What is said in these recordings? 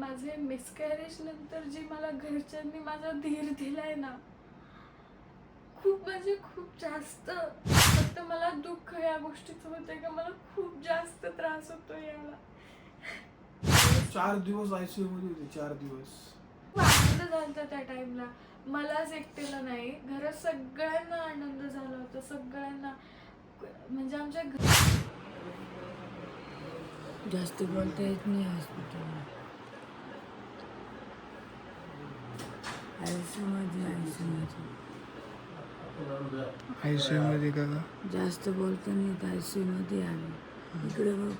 माझे मिसकॅरेज नंतर जी मला घरच्यांनी माझा धीर दिलाय ना, खूप म्हणजे खूप जास्त. फक्त मला दुःख या गोष्टीचं होतंय का मला खूप जास्त त्रास होतो याला. 4 दिवस ICU मध्ये होते. 4 दिवस. आनंद झाला त्या टाइमला. मलाच एकटीला नाही, घरात सगळ्यांना आनंद झाला होता. सगळ्यांना म्हणजे आमच्या जास्त बोलता येत नाही हॉस्पिटलला. ICU मध्ये का जास्त बोलता नाही येत. ICU मध्ये आम्ही इकडे बघ.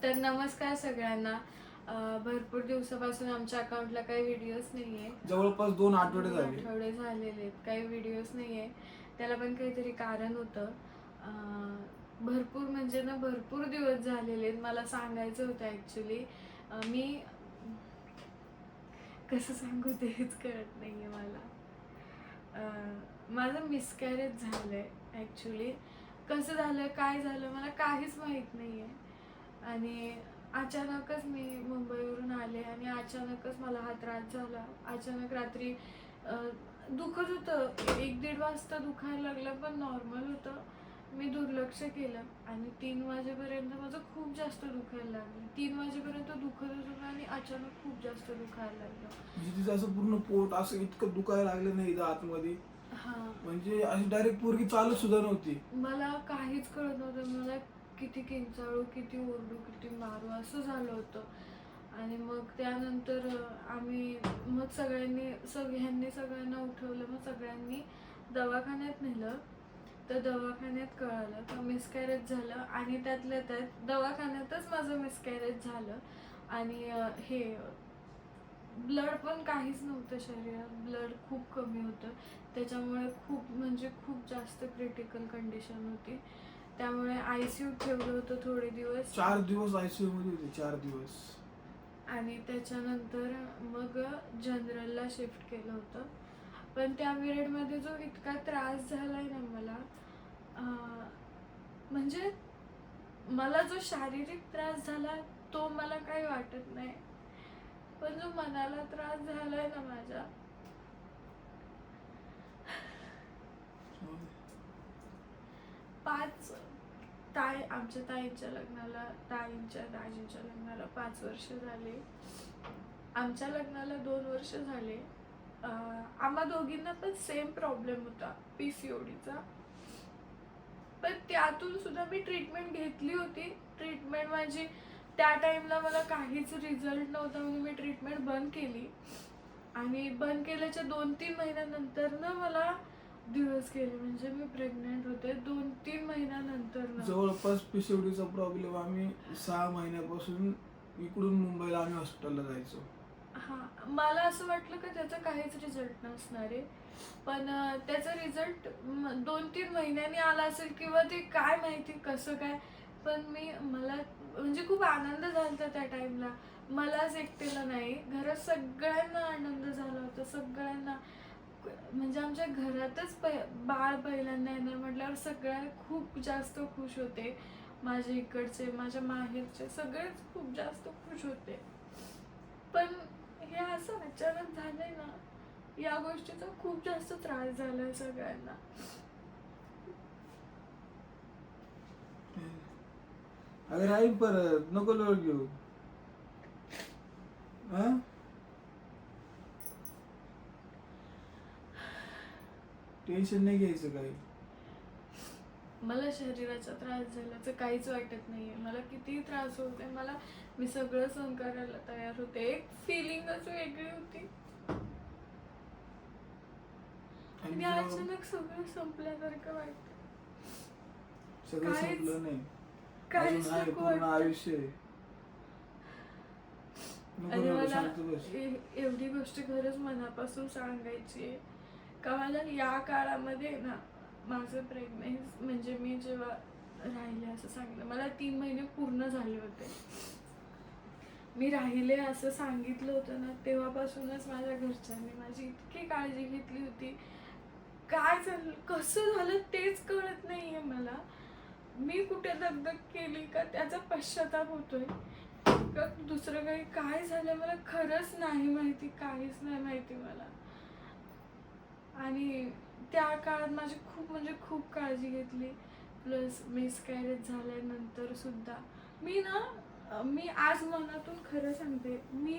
तर नमस्कार सगळ्यांना. भरपूर दिवसापासून आमच्या अकाउंटला काही व्हिडिओज नाहीये. जवळपास 2 आठवडे झाले. झालेले आहेत, काही व्हिडिओज नाहीये. त्याला पण काहीतरी कारण होतं. भरपूर म्हणजे ना भरपूर दिवस झालेले मला सांगायचं होतं ॲक्च्युली. मी कसं सांगू तेच कळत नाहीये मला. माझं मिसकॅरेज झालंय ॲक्च्युली. कसं झालं काय झालं मला काहीच माहीत नाहीये. आणि अचानकच मी मुंबईवरून आले आणि अचानकच मला हा त्रास झाला. अचानक रात्री दुखत होतं. 1-1:30 वाजता दुखायला लागलं, पण नॉर्मल होतं. मी दुर्लक्ष केलं आणि 3 वाजेपर्यंत माझं खूप जास्त दुखायला लागलं. 3 वाजेपर्यंत दुखत होतं आणि अचानक खूप जास्त दुखायला लागलं. म्हणजे तिचं असं पूर्ण पोट असं इतकं दुखायला लागलं नाही इथं आतमध्ये. म्हणजे अशी डायरेक्ट पोरगी चालत सुद्धा नव्हती. मला काहीच कळत नव्हतं. मला किती किंचाळू, किती ओरडू, किती मारू असं झालं होतं. आणि मग त्यानंतर आम्ही मग ह्यांनी सगळ्यांना उठवलं. मग सगळ्यांनी दवाखान्यात नेलं. तर दवाखान्यात कळालं का मिसकॅरेज झालं. आणि त्यातल्या त्यात दवाखान्यातच माझं मिसकॅरेज झालं. आणि हे ब्लड पण काहीच नव्हतं शरीरात. ब्लड खूप कमी होतं. त्याच्यामुळे खूप म्हणजे खूप जास्त क्रिटिकल कंडिशन होती. त्यामुळे ICU ठेवलं होतं थोडे दिवस. 4 दिवस ICU मध्ये होते. 4 दिवस. आणि त्याच्यानंतर मग जनरलला शिफ्ट केलं होतं. पण त्या पिरियडमध्ये जो इतका त्रास झालाय ना मला, म्हणजे मला जो शारीरिक त्रास झाला तो मला काही वाटत नाही, पण जो मनाला त्रास झालाय ना माझ्या, आमच्या ताईंच्या लग्नाला, दाजींच्या लग्नाला 5 वर्ष झाले. आमच्या लग्नाला 2 वर्ष झाले. आम्हा दोघींना पण सेम प्रॉब्लेम होता, PCODचा. पण त्यातून सुद्धा मी ट्रीटमेंट घेतली होती. ट्रीटमेंट माझी त्या टाइमला मला काहीच रिझल्ट नव्हता म्हणून मी ट्रीटमेंट बंद केली. आणि बंद केल्याच्या 2-3 महिन्यानंतर ना मला दिवस गेले. म्हणजे मी प्रेग्नेंट होते 2-3 महिन्यानंतर. जवळपास PCODचा प्रॉब्लेम आम्ही 6 महिन्यापासून इकडून मुंबईला आम्ही हॉस्पिटलला जायचो. मला असं वाटलं की त्याचा काहीच रिझल्ट नसणार आहे. पण त्याचा रिझल्ट 2-3 महिन्यांनी आला असेल किंवा ते काय माहिती कसं काय. पण मला म्हणजे खूप आनंद झाला त्या टाइमला. मलाच एकटीला नाही, घरात सगळ्यांना आनंद झाला होता. सगळ्यांना म्हणजे आमच्या घरातच बाळ पहिल्यांदा येणार म्हटल्यावर सगळे खूप जास्त खुश होते. माझ्या इकडचे, माझ्या माहेरचे सगळेच खूप जास्त खुश होते. पण हे असं अचानक झालंय ना, या गोष्टीचा खूप जास्त त्रास झालाय सगळ्यांना. अगर आई परत नको लोळ घेऊ. टेन्शन नाही घ्यायचं काही. मला शरीराचा त्रास झाल्याचं काहीच वाटत नाहीये. मला किती त्रास होते, मी सगळं सहन करायला तयार होते. एक फिलिंगच वेगळी होती. आणि अचानक सगळं संपल्यासारखं वाटतं. सगळं संपलं नाही, काहीच अजून पूर्ण आयुष्य आहे. आणि मला एवढी गोष्ट खरंच मनापासून सांगायची आहे का मला या काळामध्ये ना माझं प्रेग्नन्सी म्हणजे मी जेव्हा राहिले असं सांगितलं, मला 3 महिने पूर्ण झाले होते. मी राहिले असं सांगितलं होतं ना, तेव्हापासूनच माझ्या घरच्यांनी माझी इतकी काळजी घेतली होती. काय झालं, कसं झालं तेच कळत नाहीये मला. मी कुठे दगदग केली का त्याचा पश्चाताप होतोय का दुसरं काही, काय झालं मला खरंच नाही माहिती, काहीच नाही माहिती मला. आणि त्या काळात माझी खूप म्हणजे खूप काळजी घेतली. प्लस मिसकॅरेज झाल्यानंतर सुद्धा मी आज मनातून खरं सांगते, मी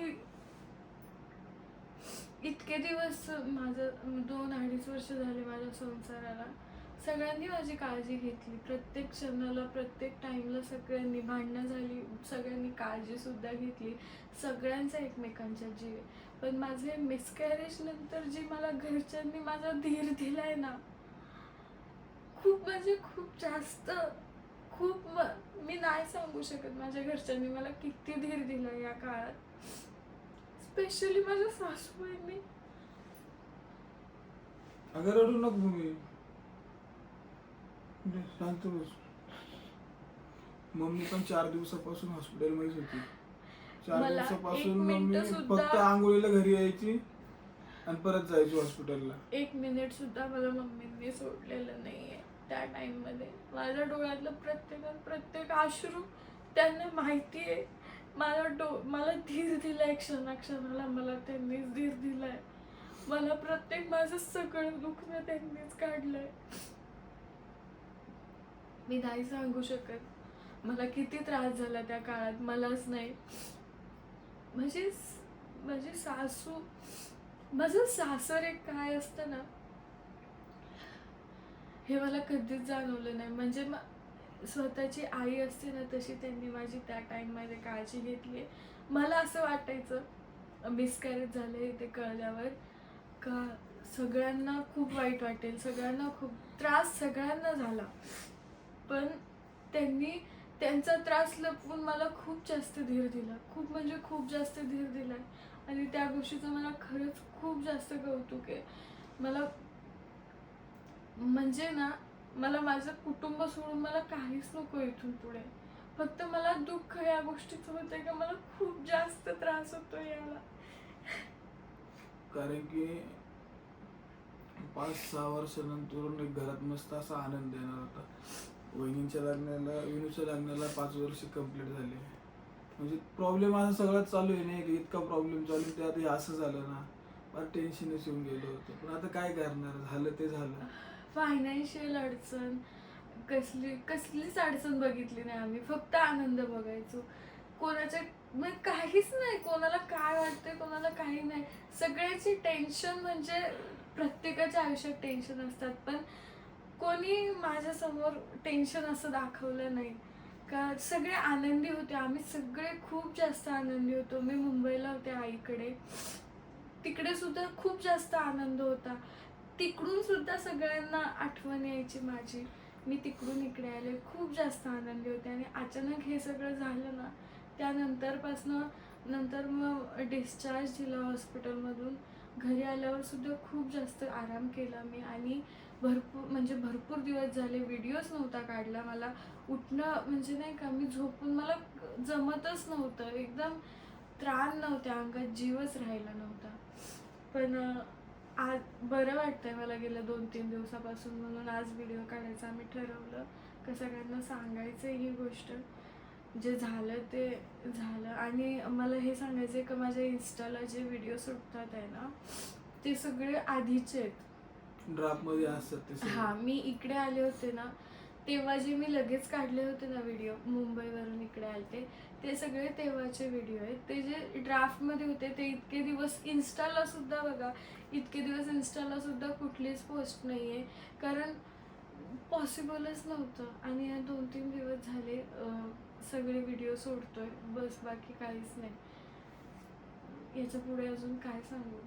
इतके दिवस, माझं 2-2.5 वर्ष झाले माझ्या संसाराला, सगळ्यांनी माझी काळजी घेतली. प्रत्येक क्षणाला, प्रत्येक टाइमला सगळ्यांनी, भांडणं झाली, सगळ्यांनी काळजी सुद्धा घेतली. सगळ्यांचा एकमेकांच्या जीव आहे. पण माझे मिसकॅरेज नंतर जी मला घरच्यांनी माझा धीर दिलाय ना, खूप म्हणजे खूप जास्त, मी नाही सांगू शकत माझ्या घरच्यांनी मला किती धीर दिला या काळात. स्पेशली माझ्या सासूबाईंनी. अगं रडू नको मम्मी, शांत बस. मम्मी पण 4 दिवसापासून हॉस्पिटलमध्येच होती. 4 मला दिवसापासून 1 मम्मी मिनिट सुद्धा, फक्त आंघोळीला घरी यायची आणि परत जायची हॉस्पिटलला. 1 मिनिट सुद्धा मला मम्मींनी सोडलेलं नाहीये त्या टाइम मध्ये. माझ्या डोळ्यातलं प्रत्येक अश्रू त्यांना माहितीये. मला धीर दिलाय क्षणाक्षणाला, मला त्यांनीच धीर दिलाय. मला प्रत्येक माझं सगळं दुखणं त्यांनीच काढलंय. मी नाही सांगू शकत मला किती त्रास झाला त्या काळात. मलाच नाही, म्हणजे सासू, माझं सासर एक काय असतं ना, हे मला कधीच जाणवलं नाही. म्हणजे स्वतःची आई असते ना, तशी त्यांनी माझी त्या टाइममध्ये काळजी घेतली. मला असं वाटायचं मिसकॅरेज झाले ते कळल्यावर का सगळ्यांना खूप वाईट वाटेल, सगळ्यांना खूप त्रास सगळ्यांना झाला. पण त्यांनी त्यांचा त्रास लपवून मला खूप जास्त धीर दिला, खूप म्हणजे खूप जास्त धीर दिलाय. आणि त्या गोष्टीचं मला खरंच खूप जास्त कौतुक आहे. मला म्हणजे ना, मला माझं कुटुंब सोडून मला काहीच नको इथून पुढे. फक्त मला दुःख या गोष्टीचं होतंय का मला खूप जास्त त्रास होतोय याला. कारण की 5-6 वर्षानंतर एक घरात मस्त असा आनंद येणार होता. विनूच्या लग्नाला 5 वर्ष कंप्लीट झाले. म्हणजे प्रॉब्लेम असा सगळ्यात चालू आहे नाही की इतका प्रॉब्लेम चालू आहे, त्यात हे असं झालं ना, फार टेन्शनच येऊन गेलं होतं. पण आता काय करणार, झालं ते झालं. फायनान्शियल अडचण, कसलीच अडचण बघितली नाही आम्ही. फक्त आनंद बघायचो. कोणाच्या म्हणजे काहीच नाही, कोणाला काय वाटतंय कोणाला काही नाही. सगळ्याची टेन्शन, म्हणजे प्रत्येकाच्या आयुष्यात टेन्शन असतात, पण कोणी माझ्यासमोर टेन्शन असं दाखवलं नाही. का सगळे आनंदी होते, आम्ही सगळे खूप जास्त आनंदी होतो. मी मुंबईला होते आईकडे, तिकडे सुद्धा खूप जास्त आनंद होता. तिकडून सुद्धा सगळ्यांना आठवण यायची माझी. मी तिकडून इकडे आले, खूप जास्त आनंदी होते. आणि अचानक हे सगळं झालं ना, नंतर मग डिस्चार्ज दिला हॉस्पिटलमधून. घरी आल्यावर सुद्धा खूप जास्त आराम केला मी. आणि भरपूर दिवस झाले व्हिडिओज नव्हता काढला. मला उठणं म्हणजे नाही का, मी झोपून मला जमतच नव्हतं, एकदम त्राण नव्हत्या अंगात, जीवच राहिला नव्हता. पण आज बरं वाटतंय मला गेल्या 2-3 दिवसापासून. म्हणून आज व्हिडिओ काढायचं आम्ही ठरवलं, का सगळ्यांना सांगायचं ही गोष्ट. जे झालं ते झालं. आणि मला हे सांगायचं आहे का माझ्या इन्स्टाला जे व्हिडिओ सुटतात आहे ना, ते सगळे आधीचे आहेत, ड्राफ्ट मध्ये असतात ते सगळे. हा, मी इकडे आले होते ना तेव्हा जे मी लगेच काढले होते ना व्हिडिओ, मुंबईवरून इकडे आलते, ते सगळे तेव्हाचे व्हिडिओ आहेत. ते जे ड्राफ्ट मध्ये होते ते इतके दिवस इन्स्टाला सुद्धा बघा, इतके दिवस इन्स्टाला सुद्धा कुठलीच पोस्ट नाहीये, कारण पॉसिबलच नव्हतं. आणि या 2-3 दिवस झाले सगळे व्हिडिओ सोडतोय, बस, बाकी काहीच नाही. याच्या पुढे अजून काय सांगू.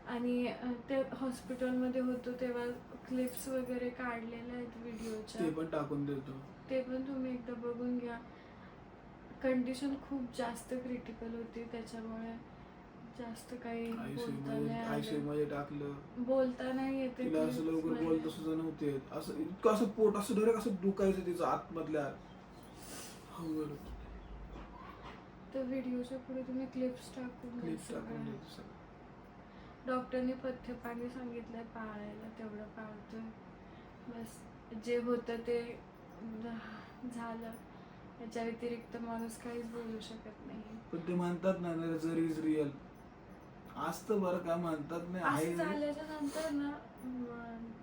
आणि ते हॉस्पिटलमध्ये होतो तेव्हा क्लिप्स वगैरे काढलेल्या आहेत व्हिडिओच्या, ते पण टाकून देतो. ते पण तुम्ही एकदा बघून घ्या. कंडिशन खूप जास्त क्रिटिकल होती, त्याच्यामुळे जास्त काही आयसीयू मध्ये टाकलं, बोलता नाही येते. तिला असं लवकर बोलता सुद्धा नव्हते. असं इतकं असं पोट असं डायरेक्ट असं दुखायचं तिचं आतमधल्या आत. तर व्हिडिओच्या पुढे तुम्ही क्लिप्स टाकून द्या क्लिप टाकून सगळ्या. देतो सगळं. डॉक्टरने पथ्य पाणी सांगितलंय पाळायला, तेवढं पाळतोय. बस जे होतं ते झालं. याच्या व्यतिरिक्त माणूस काहीच बोलू शकत नाही. पण ते म्हणतात ना नजर इज रिअल असतं बरं का, म्हणतात नाही आहे असं झाल्याच्या नंतर ना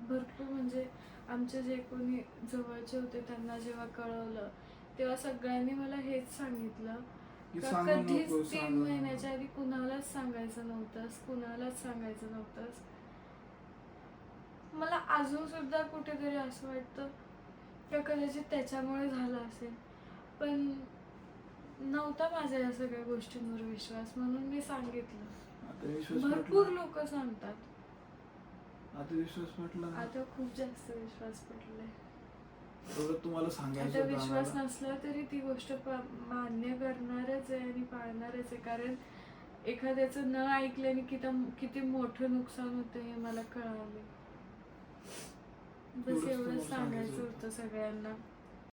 भरपूर म्हणजे आमचे जे कोणी जवळचे होते त्यांना जेव्हा कळवलं तेव्हा सगळ्यांनी मला हेच सांगितलं की का सांगू कधीच नको, 3 सांगू महिन्याच्या नको. आधी कुणालाच सांगायचं नव्हतंस. मला अजून सुद्धा कुठेतरी असं वाटतं का कदाचित त्याच्यामुळे झालं असेल, पण नव्हता माझ्या या सगळ्या गोष्टींवर विश्वास, म्हणून मी सांगितलं. आता विश्वास भरपूर पटला, लोक सांगतात. आता विश्वास पटला ना. आता खूप जास्त विश्वास पडलाय. एवढं तुम्हाला आता सांगायचं होतं विश्वास आम्हाला. नसला तरी ती गोष्ट मान्य करणारच आहे आणि पाळणारच आहे, कारण एखाद्याचं न ऐकल्याने किती मोठं नुकसान होतं हे मला कळालं. बस एवढंच एवढंच तुम्हाला सांगायचं सांगायचं होतं सगळ्यांना.